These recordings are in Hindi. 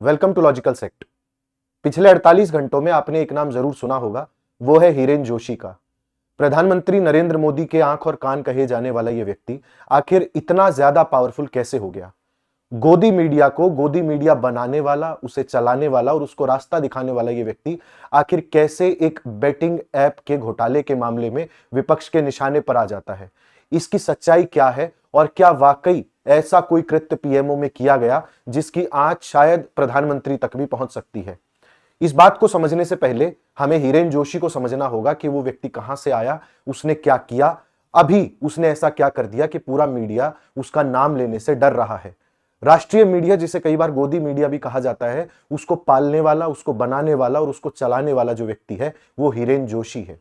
Welcome to logical sect. पिछले 48 घंटों में आपने एक नाम जरूर सुना होगा, वो है हिरेन जोशी का। प्रधानमंत्री नरेंद्र मोदी के आंख और कान कहे जाने वाला यह व्यक्ति आखिर इतना ज्यादा पावरफुल कैसे हो गया? गोदी मीडिया को गोदी मीडिया बनाने वाला, उसे चलाने वाला और उसको रास्ता दिखाने वाला यह व्यक्ति आखिर कैसे एक बेटिंग ऐप के घोटाले के मामले में विपक्ष के निशाने पर आ जाता है? इसकी सच्चाई क्या है और क्या वाकई ऐसा कोई कृत्य पीएमओ में किया गया जिसकी आंच शायद प्रधानमंत्री तक भी पहुंच सकती है? इस बात को समझने से पहले हमें हिरेन जोशी को समझना होगा कि वो व्यक्ति कहां से आया, उसने क्या किया, अभी उसने ऐसा क्या कर दिया कि पूरा मीडिया उसका नाम लेने से डर रहा है। राष्ट्रीय मीडिया, जिसे कई बार गोदी मीडिया भी कहा जाता है, उसको पालने वाला, उसको बनाने वाला और उसको चलाने वाला जो व्यक्ति है वो हिरेन जोशी है।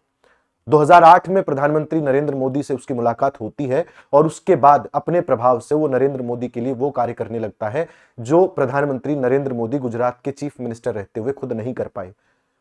2008 में प्रधानमंत्री नरेंद्र मोदी से उसकी मुलाकात होती है और उसके बाद अपने प्रभाव से वो नरेंद्र मोदी के लिए वो कार्य करने लगता है जो प्रधानमंत्री नरेंद्र मोदी गुजरात के चीफ मिनिस्टर रहते हुए खुद नहीं कर पाए।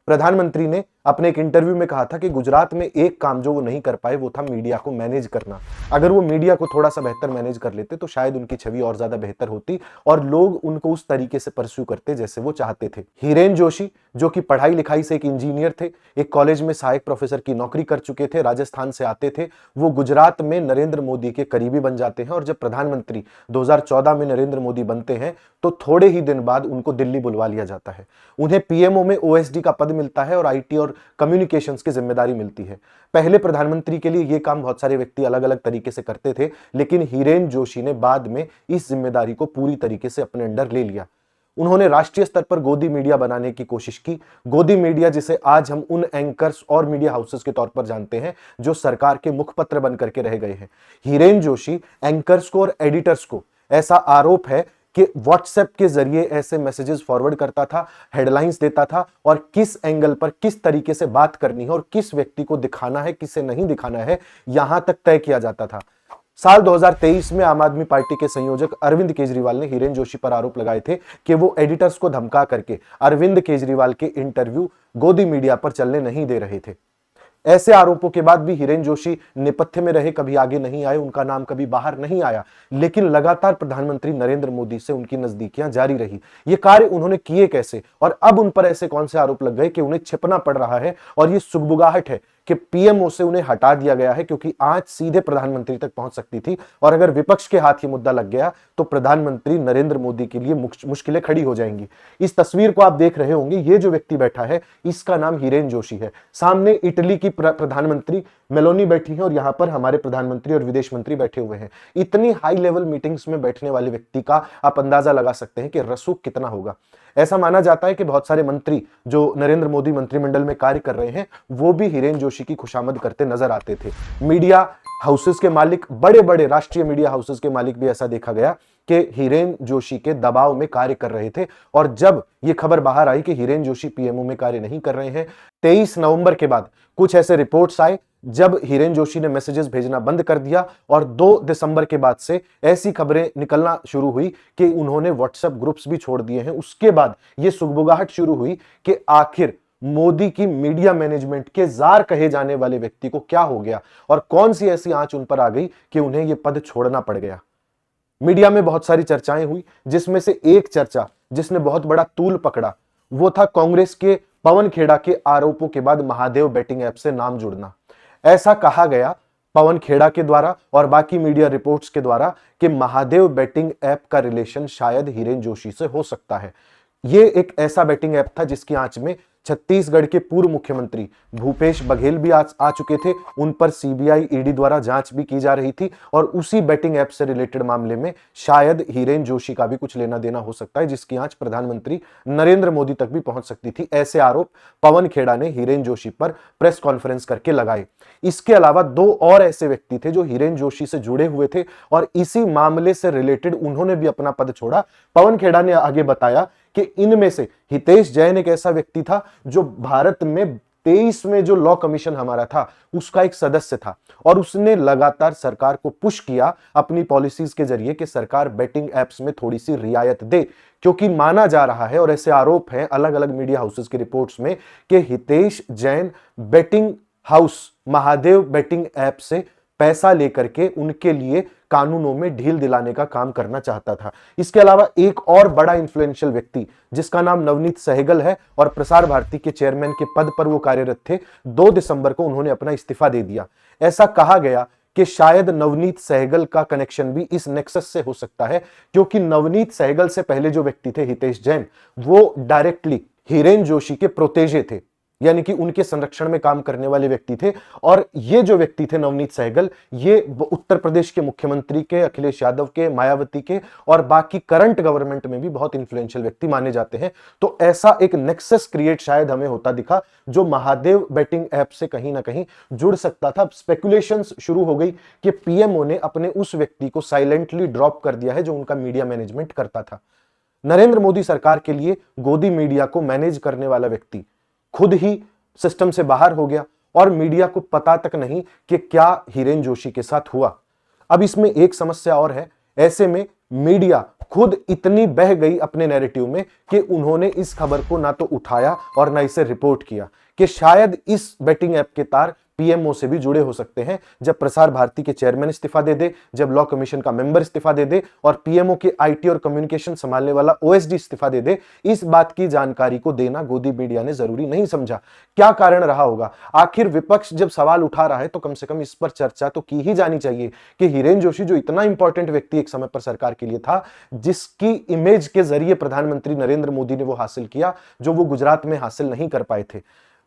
प्रधानमंत्री ने अपने एक इंटरव्यू में कहा था कि गुजरात में एक काम जो वो नहीं कर पाए वो था मीडिया को मैनेज करना। अगर वो मीडिया को थोड़ा सा बेहतर मैनेज कर लेते तो शायद उनकी छवि और ज्यादा बेहतर होती और लोग उनको उस तरीके से परस्यू करते जैसे वो चाहते थे। हिरेन जोशी, जो कि पढ़ाई लिखाई से एक इंजीनियर थे, एक कॉलेज में सहायक प्रोफेसर की नौकरी कर चुके थे, राजस्थान से आते थे, वो गुजरात में नरेंद्र मोदी के करीबी बन जाते हैं और जब प्रधानमंत्री 2014 में नरेंद्र मोदी बनते हैं तो थोड़े ही दिन बाद उनको दिल्ली बुलवा लिया जाता है। उन्हें पीएमओ में ओएसडी का पद मिलता है और आईटी और कम्युनिकेशंस की जिम्मेदारी मिलती है। पहले प्रधानमंत्री के लिए यह काम बहुत सारे व्यक्ति अलग अलग तरीके से करते थे, लेकिन हिरेन जोशी ने बाद में इस जिम्मेदारी को पूरी तरीके से अपने अंडर ले लिया। उन्होंने राष्ट्रीय स्तर पर गोदी मीडिया बनाने की कोशिश की। गोदी मीडिया, जिसे आज हम उन एंकर्स और मीडिया हाउसेस के तौर पर जानते हैं जो सरकार के मुखपत्र बन करके रह गए हैं। हिरेन जोशी एंकर्स को और एडिटर्स को, ऐसा आरोप है कि व्हाट्सएप के जरिए ऐसे मैसेजेस फॉरवर्ड करता था, हेडलाइंस देता था और किस एंगल पर किस तरीके से बात करनी है और किस व्यक्ति को दिखाना है, किसे नहीं दिखाना है, यहां तक तय किया जाता था। साल 2023 में आम आदमी पार्टी के संयोजक अरविंद केजरीवाल ने हिरेन जोशी पर आरोप लगाए थे कि वो एडिटर्स को धमका करके अरविंद केजरीवाल के इंटरव्यू गोदी मीडिया पर चलने नहीं दे रहे थे। ऐसे आरोपों के बाद भी हिरेन जोशी नेपथ्य में रहे, कभी आगे नहीं आए, उनका नाम कभी बाहर नहीं आया, लेकिन लगातार प्रधानमंत्री नरेंद्र मोदी से उनकी नजदीकियां जारी रही। ये कार्य उन्होंने किए कैसे और अब उन पर ऐसे कौन से आरोप लग गए कि उन्हें छिपना पड़ रहा है? और ये सुगबुगाहट है कि पीएमओ से उन्हें हटा दिया गया है क्योंकि आज सीधे प्रधानमंत्री तक पहुंच सकती थी और अगर विपक्ष के हाथ ये मुद्दा लग गया तो प्रधानमंत्री नरेंद्र मोदी के लिए मुश्किलें खड़ी हो जाएंगी। इस तस्वीर को आप देख रहे होंगे, ये जो व्यक्ति बैठा है इसका नाम हिरेन जोशी है। सामने इटली की प्रधानमंत्री मेलोनी बैठी है और यहां पर हमारे प्रधानमंत्री और विदेश मंत्री बैठे हुए हैं। इतनी हाई लेवल मीटिंग्स में बैठने वाले व्यक्ति का आप अंदाजा लगा सकते हैं कि रसूख कितना होगा। ऐसा माना जाता है कि बहुत सारे मंत्री जो नरेंद्र मोदी मंत्रिमंडल में कार्य कर रहे हैं वो भी हिरेन जोशी की खुशामद करते नजर आते थे। मीडिया हाउसेस के मालिक, बड़े बड़े राष्ट्रीय मीडिया हाउसेस के मालिक भी ऐसा देखा गया कि हिरेन जोशी के दबाव में कार्य कर रहे थे और जब यह खबर बाहर आई कि हिरेन जोशी पीएमओ में कार्य नहीं कर रहे हैं, 23 नवंबर के बाद कुछ ऐसे रिपोर्ट्स आए जब हिरेन जोशी ने मैसेजेस भेजना बंद कर दिया और 2 दिसंबर के बाद से ऐसी खबरें निकलना शुरू हुई कि उन्होंने व्हाट्सएप ग्रुप्स भी छोड़ दिए हैं। उसके बाद यह सुगबुगाहट शुरू हुई कि आखिर मोदी की मीडिया मैनेजमेंट के जार कहे जाने वाले व्यक्ति को क्या हो गया और कौन सी ऐसी आंच उन पर आ गई कि उन्हें यह पद छोड़ना पड़ गया। मीडिया में बहुत सारी चर्चाएं हुई, जिसमें से एक चर्चा जिसने बहुत बड़ा तूल पकड़ा वो था कांग्रेस के पवन खेड़ा के आरोपों के बाद महादेव बेटिंग ऐप से नाम जुड़ना। ऐसा कहा गया पवन खेड़ा के द्वारा और बाकी मीडिया रिपोर्ट्स के द्वारा कि महादेव बेटिंग ऐप का रिलेशन शायद हिरेन जोशी से हो सकता है। यह एक ऐसा बेटिंग ऐप था जिसकी आंच में छत्तीसगढ़ के पूर्व मुख्यमंत्री भूपेश बघेल भी आ चुके थे। उन पर सीबीआई ईडी द्वारा जांच भी की जा रही थी और उसी बेटिंग ऐप से रिलेटेड मामले में शायद हिरेन जोशी का भी कुछ लेना देना हो सकता है, जिसकी आंच प्रधानमंत्री नरेंद्र मोदी तक भी पहुंच सकती थी। ऐसे आरोप पवन खेड़ा ने हिरेन जोशी पर प्रेस कॉन्फ्रेंस करके लगाए। इसके अलावा 2 और ऐसे व्यक्ति थे जो हिरेन जोशी से जुड़े हुए थे और इसी मामले से रिलेटेड उन्होंने भी अपना पद छोड़ा। पवन खेड़ा ने आगे बताया कि इनमें से हितेश जैन एक ऐसा व्यक्ति था जो भारत में 23 में जो लॉ कमीशन हमारा था उसका एक सदस्य था और उसने लगातार सरकार को पुश किया अपनी पॉलिसीज के जरिए कि सरकार बेटिंग एप्स में थोड़ी सी रियायत दे, क्योंकि माना जा रहा है और ऐसे आरोप हैं अलग अलग मीडिया हाउसेस की रिपोर्ट्स में कि Hitesh Jain betting house Mahadev betting app से पैसा लेकर के उनके लिए कानूनों में ढील दिलाने का काम करना चाहता था। इसके अलावा एक और बड़ा इन्फ्लुएंशियल व्यक्ति जिसका नाम नवनीत सहगल है और प्रसार भारती के चेयरमैन के पद पर वो कार्यरत थे, 2 दिसंबर को उन्होंने अपना इस्तीफा दे दिया। ऐसा कहा गया कि शायद नवनीत सहगल का कनेक्शन भी इस नेक्सस से हो सकता है, क्योंकि नवनीत सहगल से पहले जो व्यक्ति थे हितेश जैन, वो डायरेक्टली हिरेन जोशी के प्रोटेजे थे, यानी कि उनके संरक्षण में काम करने वाले व्यक्ति थे। और ये जो व्यक्ति थे नवनीत सहगल, ये उत्तर प्रदेश के मुख्यमंत्री के, अखिलेश यादव के, मायावती के और बाकी करंट गवर्नमेंट में भी बहुत इन्फ्लुएंशियल व्यक्ति माने जाते हैं। तो ऐसा एक नेक्सस क्रिएट शायद हमें होता दिखा जो महादेव बेटिंग ऐप से कहीं ना कहीं जुड़ सकता था। स्पेकुलेशंस शुरू हो गई कि पीएमओ ने अपने उस व्यक्ति को साइलेंटली ड्रॉप कर दिया है जो उनका मीडिया मैनेजमेंट करता था। नरेंद्र मोदी सरकार के लिए गोदी मीडिया को मैनेज करने वाला व्यक्ति खुद ही सिस्टम से बाहर हो गया और मीडिया को पता तक नहीं कि क्या हिरेन जोशी के साथ हुआ। अब इसमें एक समस्या और है, ऐसे में मीडिया खुद इतनी बह गई अपने नैरेटिव में कि उन्होंने इस खबर को ना तो उठाया और ना इसे रिपोर्ट किया कि शायद इस बेटिंग ऐप के तार पीएमओ से भी जुड़े हो सकते हैं। जब प्रसार भारती के चेयरमैन इस्तीफा दे दे, जब लॉ कमीशन का मेंबर इस्तीफा दे दे और पीएमओ के आईटी और कम्युनिकेशन संभालने वाला ओएसडी इस्तीफा दे दे, इस बात की जानकारी को देना गोदी मीडिया ने जरूरी नहीं समझा। क्या कारण रहा होगा? आखिर विपक्ष जब सवाल उठा रहा है तो कम से कम इस पर चर्चा तो की ही जानी चाहिए कि हिरेन जोशी जो इतना इंपॉर्टेंट व्यक्ति एक समय पर सरकार के लिए था, जिसकी इमेज के जरिए प्रधानमंत्री नरेंद्र मोदी ने वो हासिल किया जो वो गुजरात में हासिल नहीं कर पाए थे।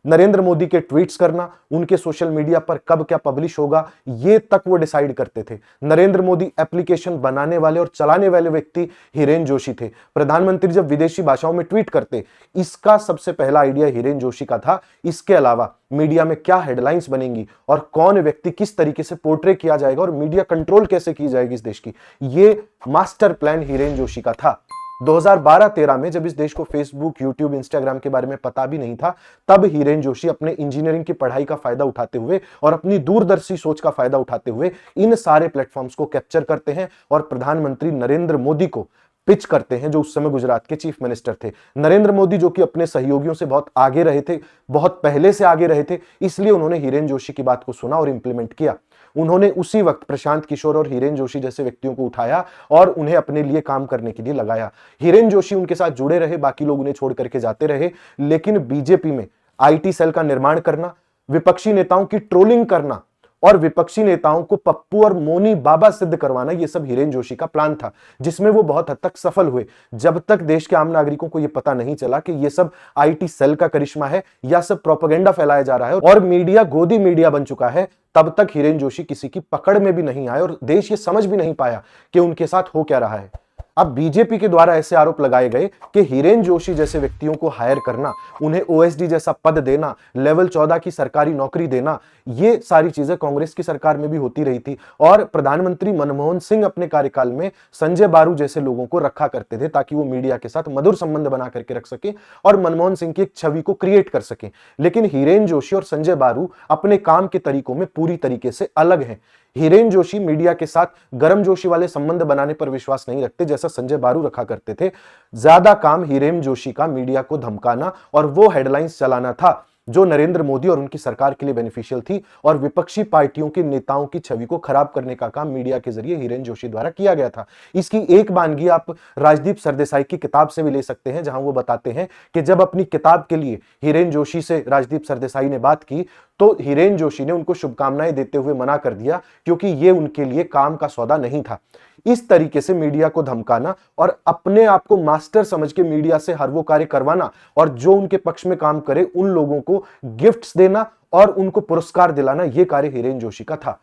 नरेंद्र मोदी के ट्वीट्स करना, उनके सोशल मीडिया पर कब क्या पब्लिश होगा, ये तक वो डिसाइड करते थे। नरेंद्र मोदी एप्लीकेशन बनाने वाले और चलाने वाले व्यक्ति हिरेन जोशी थे। प्रधानमंत्री जब विदेशी भाषाओं में ट्वीट करते, इसका सबसे पहला आइडिया हिरेन जोशी का था। इसके अलावा मीडिया में क्या हेडलाइंस बनेंगी और कौन व्यक्ति किस तरीके से पोर्ट्रे किया जाएगा और मीडिया कंट्रोल कैसे की जाएगी इस देश की, ये मास्टर प्लान हिरेन जोशी का था। 2012-13 में जब इस देश को फेसबुक, यूट्यूब, इंस्टाग्राम के बारे में पता भी नहीं था, तब हिरेन जोशी अपने इंजीनियरिंग की पढ़ाई का फायदा उठाते हुए और अपनी दूरदर्शी सोच का फायदा उठाते हुए इन सारे प्लेटफॉर्म्स को कैप्चर करते हैं और प्रधानमंत्री नरेंद्र मोदी को पिच करते हैं, जो उस समय गुजरात के चीफ मिनिस्टर थे। नरेंद्र मोदी जो कि अपने सहयोगियों से बहुत आगे रहे थे, बहुत पहले से आगे रहे थे, इसलिए उन्होंने हिरेन जोशी की बात को सुना और इंप्लीमेंट किया। उन्होंने उसी वक्त प्रशांत किशोर और हिरेन जोशी जैसे व्यक्तियों को उठाया और उन्हें अपने लिए काम करने के लिए लगाया। हिरेन जोशी उनके साथ जुड़े रहे, बाकी लोग उन्हें छोड़ करके जाते रहे, लेकिन बीजेपी में आईटी सेल का निर्माण करना, विपक्षी नेताओं की ट्रोलिंग करना और विपक्षी नेताओं को पप्पू और मोनी बाबा सिद्ध करवाना, यह सब हिरेन जोशी का प्लान था, जिसमें वो बहुत हद तक सफल हुए। जब तक देश के आम नागरिकों को यह पता नहीं चला कि यह सब आईटी सेल का करिश्मा है या सब प्रोपेगेंडा फैलाया जा रहा है और मीडिया गोदी मीडिया बन चुका है, तब तक हिरेन जोशी किसी की पकड़ में भी नहीं आए और देश ये समझ भी नहीं पाया कि उनके साथ हो क्या रहा है। अब बीजेपी के द्वारा ऐसे आरोप लगाए गए कि हिरेन जोशी जैसे व्यक्तियों को हायर करना, उन्हें ओएसडी जैसा पद देना, लेवल 14 की सरकारी नौकरी देना, ये सारी चीजें कांग्रेस की सरकार में भी होती रही थी और प्रधानमंत्री मनमोहन सिंह अपने कार्यकाल में संजय बारू जैसे लोगों को रखा करते थे ताकि वो मीडिया के साथ मधुर संबंध बना करके रख सके और मनमोहन सिंह की एक छवि को क्रिएट कर सके। लेकिन हिरेन जोशी और संजय बारू अपने काम के तरीकों में पूरी तरीके से अलग हैं। हिरेन जोशी मीडिया के साथ गर्म जोशी वाले संबंध बनाने पर विश्वास नहीं रखते जैसा संजय बारू रखा करते थे। ज्यादा काम हिरेन जोशी का मीडिया को धमकाना और वो हेडलाइंस चलाना था जो नरेंद्र मोदी और उनकी सरकार के लिए बेनिफिशियल थी और विपक्षी पार्टियों के नेताओं की छवि को खराब करने का काम मीडिया के जरिए हिरेन जोशी द्वारा किया गया था। इसकी एक वानगी आप राजदीप सरदेसाई की किताब से भी ले सकते हैं, जहां वो बताते हैं कि जब अपनी किताब के लिए हिरेन जोशी से राजदीप सरदेसाई ने बात की तो हिरेन जोशी ने उनको शुभकामनाएं देते हुए मना कर दिया क्योंकि ये उनके लिए काम का सौदा नहीं था। इस तरीके से मीडिया को धमकाना और अपने आप को मास्टर समझ के मीडिया से हर वो कार्य करवाना और जो उनके पक्ष में काम करे उन लोगों को गिफ्ट्स देना और उनको पुरस्कार दिलाना, यह कार्य हिरेन जोशी का था।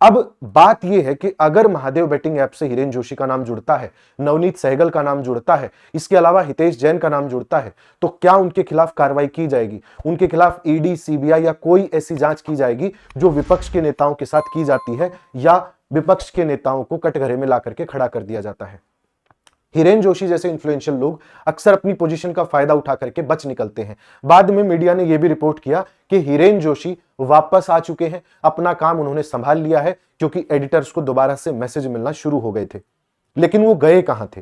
अब बात यह है कि अगर महादेव बेटिंग ऐप से हिरेन जोशी का नाम जुड़ता है, नवनीत सहगल का नाम जुड़ता है, इसके अलावा हितेश जैन का नाम जुड़ता है, तो क्या उनके खिलाफ कार्रवाई की जाएगी? उनके खिलाफ ईडी, सीबीआई या कोई ऐसी जांच की जाएगी जो विपक्ष के नेताओं के साथ की जाती है या विपक्ष के नेताओं को कटघरे में ला करके खड़ा कर दिया जाता है? हिरेन जोशी जैसे इन्फ्लुएंशियल लोग अक्सर अपनी पोजीशन का फायदा उठा करके बच निकलते हैं। बाद में मीडिया ने यह भी रिपोर्ट किया कि हिरेन जोशी वापस आ चुके हैं, अपना काम उन्होंने संभाल लिया है क्योंकि एडिटर्स को दोबारा से मैसेज मिलना शुरू हो गए थे। लेकिन वो गए कहां थे?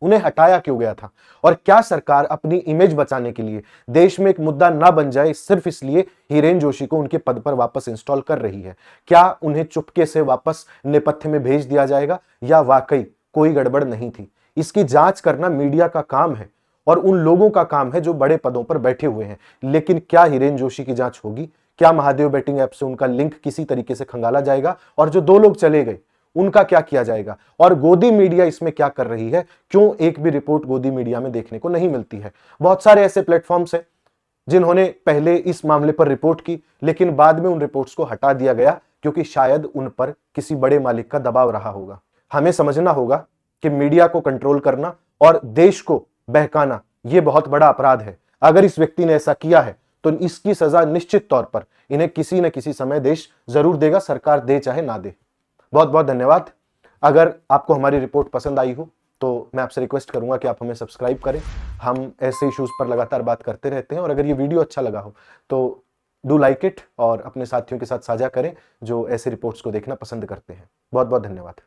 उन्हें हटाया क्यों गया था? और क्या सरकार अपनी इमेज बचाने के लिए देश में एक मुद्दा ना बन जाए सिर्फ इसलिए हिरेन जोशी को उनके पद पर वापस इंस्टॉल कर रही है? क्या उन्हें चुपके से वापस नेपथ्य में भेज दिया जाएगा या वाकई कोई गड़बड़ नहीं थी? इसकी जांच करना मीडिया का काम है और उन लोगों का काम है जो बड़े पदों पर बैठे हुए हैं। लेकिन क्या हिरेन जोशी की जांच होगी? क्या महादेव बेटिंग ऐप से उनका लिंक किसी तरीके से खंगाला जाएगा? और जो 2 लोग चले गए उनका क्या किया जाएगा? और गोदी मीडिया इसमें क्या कर रही है? क्यों एक भी रिपोर्ट गोदी मीडिया में देखने को नहीं मिलती है? बहुत सारे ऐसे प्लेटफॉर्म्स हैं जिन्होंने पहले इस मामले पर रिपोर्ट की, लेकिन बाद में उन रिपोर्ट्स को हटा दिया गया क्योंकि शायद उन पर किसी बड़े मालिक का दबाव रहा होगा। हमें समझना होगा कि मीडिया को कंट्रोल करना और देश को बहकाना यह बहुत बड़ा अपराध है। अगर इस व्यक्ति ने ऐसा किया है तो इसकी सजा निश्चित तौर पर इन्हें किसी न किसी समय देश जरूर देगा, सरकार दे चाहे ना दे। बहुत बहुत धन्यवाद। अगर आपको हमारी रिपोर्ट पसंद आई हो तो मैं आपसे रिक्वेस्ट करूंगा कि आप हमें सब्सक्राइब करें। हम ऐसे इश्यूज पर लगातार बात करते रहते हैं और अगर ये वीडियो अच्छा लगा हो तो डू लाइक इट और अपने साथियों के साथ साझा करें जो ऐसे रिपोर्ट्स को देखना पसंद करते हैं। बहुत बहुत धन्यवाद।